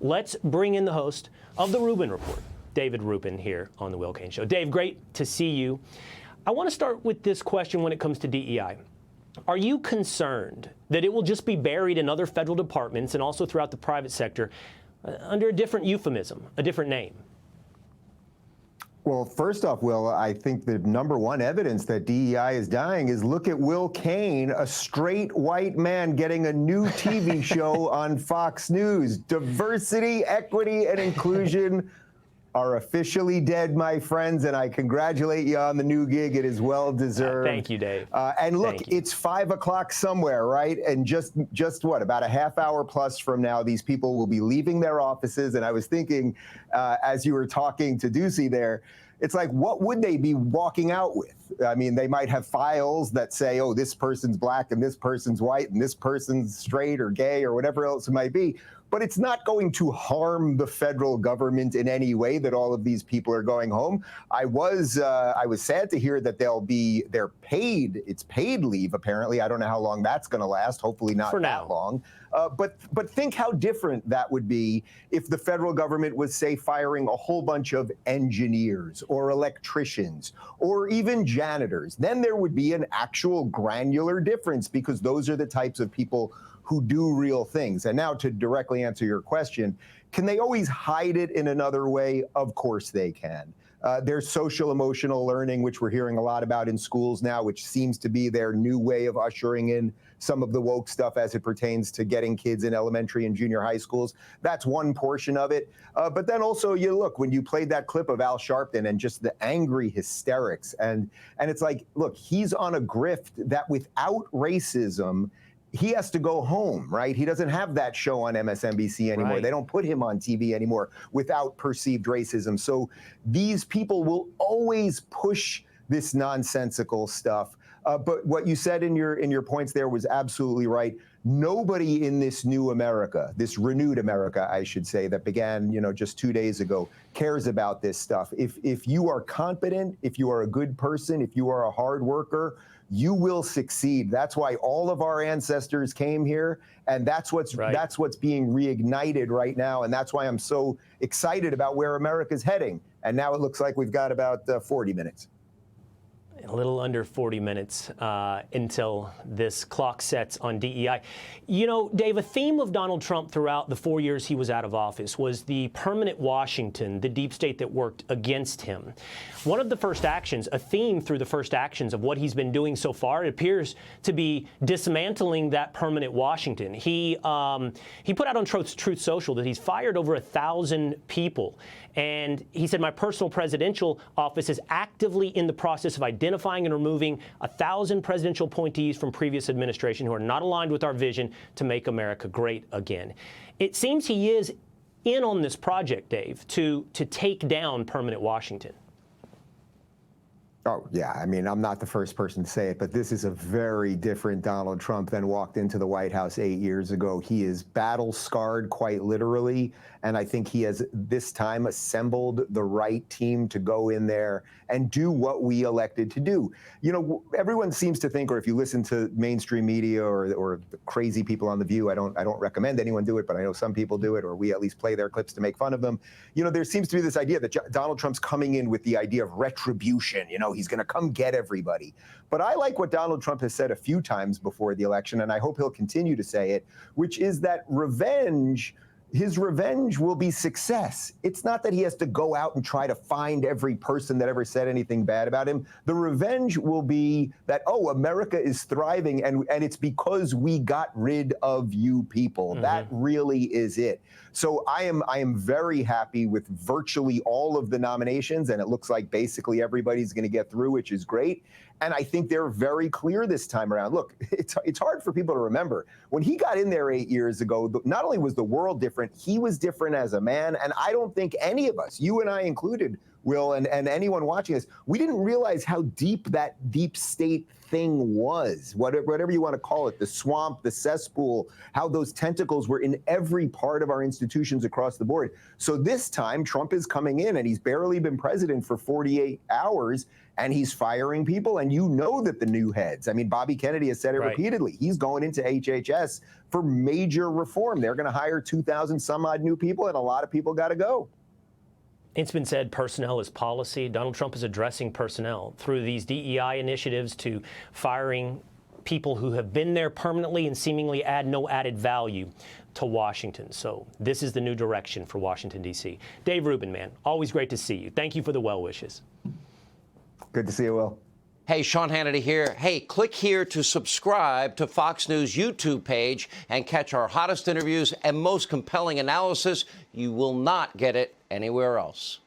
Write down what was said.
Let's bring in the host of the Rubin Report, David Rubin, here on the Will Cain Show. Dave, great to see you. I want to start with this question when it comes to DEI. Are you concerned that it will just be buried in other federal departments and also throughout the private sector under a different euphemism, a different name? Well, first off, Will, I think the number one evidence that DEI is dying is look at Will Cain, a straight white man getting a new TV show on Fox News. Diversity, equity, and inclusion are officially dead, my friends, and I congratulate you on the new gig. It is well deserved. Thank you, Dave. And look, it's 5 o'clock somewhere, right? And just what, about a half hour plus from now, these people will be leaving their offices. And I was thinking, as you were talking to Ducey there, it's like, what would they be walking out with? I mean, they might have files that say, oh, this person's black and this person's white and this person's straight or gay or whatever else it might be. But it's not going to harm the federal government in any way that all of these people are going home. I was sad to hear that they're paid. It's paid leave, apparently. I don't know how long that's going to last. Hopefully not that long. But think how different that would be if the federal government was, say, firing a whole bunch of engineers or electricians or even janitors. Then there would be an actual granular difference, because those are the types of people who do real things. And now, to directly answer your question, can they always hide it in another way? Of course they can. There's social emotional learning, which we're hearing a lot about in schools now, which seems to be their new way of ushering in some of the woke stuff as it pertains to getting kids in elementary and junior high schools. That's one portion of it. But then also, you look, when you played that clip of Al Sharpton and just the angry hysterics, and it's like, look, he's on a grift that without racism, he has to go home, right? He doesn't have that show on MSNBC anymore. Right. They don't put him on TV anymore without perceived racism. So these people will always push this nonsensical stuff. But what you said in your points there was absolutely right. Nobody in this new America, this renewed America, I should say, that began, just 2 days ago, cares about this stuff. If you are competent, if you are a good person, if you are a hard worker, you will succeed. That's why all of our ancestors came here, and that's what's being reignited right now, and that's why I'm so excited about where America's heading. And now it looks like we've got about 40 minutes. A little under 40 minutes until this clock sets on DEI. Dave, a theme of Donald Trump throughout the 4 years he was out of office was the permanent Washington, the deep state that worked against him. One of the first actions, a theme through the first actions of what he's been doing so far, it appears to be dismantling that permanent Washington. He put out on Truth Social that he's fired over 1,000 people. And he said, my personal presidential office is actively in the process of identifying and removing 1,000 presidential appointees from previous administration who are not aligned with our vision to make America great again. It seems he is in on this project, Dave, to take down permanent Washington. Oh, yeah. I mean, I'm not the first person to say it, but this is a very different Donald Trump than walked into the White House 8 years ago. He is battle-scarred, quite literally, and I think he has this time assembled the right team to go in there and do what we elected to do. Everyone seems to think, or if you listen to mainstream media or the crazy people on The View, I don't recommend anyone do it, but I know some people do it, or we at least play their clips to make fun of them. There seems to be this idea that Donald Trump's coming in with the idea of retribution. He's going to come get everybody. But I like what Donald Trump has said a few times before the election, and I hope he'll continue to say it, which is that his revenge will be success. It's not that he has to go out and try to find every person that ever said anything bad about him. The revenge will be that, oh, America is thriving, and it's because we got rid of you people. Mm-hmm. That really is it. So I am very happy with virtually all of the nominations, and it looks like basically everybody's going to get through, which is great. And I think they're very clear this time around. Look, it's hard for people to remember. When he got in there 8 years ago, not only was the world different, he was different as a man. And I don't think any of us, you and I included, Will, and anyone watching this, we didn't realize how deep that deep state thing was, whatever you want to call it, the swamp, the cesspool, how those tentacles were in every part of our institutions across the board. So this time, Trump is coming in, and he's barely been president for 48 hours, and he's firing people. And you know that the new heads, I mean, Bobby Kennedy has said it repeatedly, he's going into HHS for major reform. They're going to hire 2,000 some odd new people, and a lot of people got to go. It's been said personnel is policy. Donald Trump is addressing personnel through these DEI initiatives to firing people who have been there permanently and seemingly add no added value to Washington. So this is the new direction for Washington, D.C. Dave Rubin, man, always great to see you. Thank you for the well wishes. Good to see you, Will. Hey, Sean Hannity here. Hey, click here to subscribe to Fox News YouTube page and catch our hottest interviews and most compelling analysis. You will not get it anywhere else.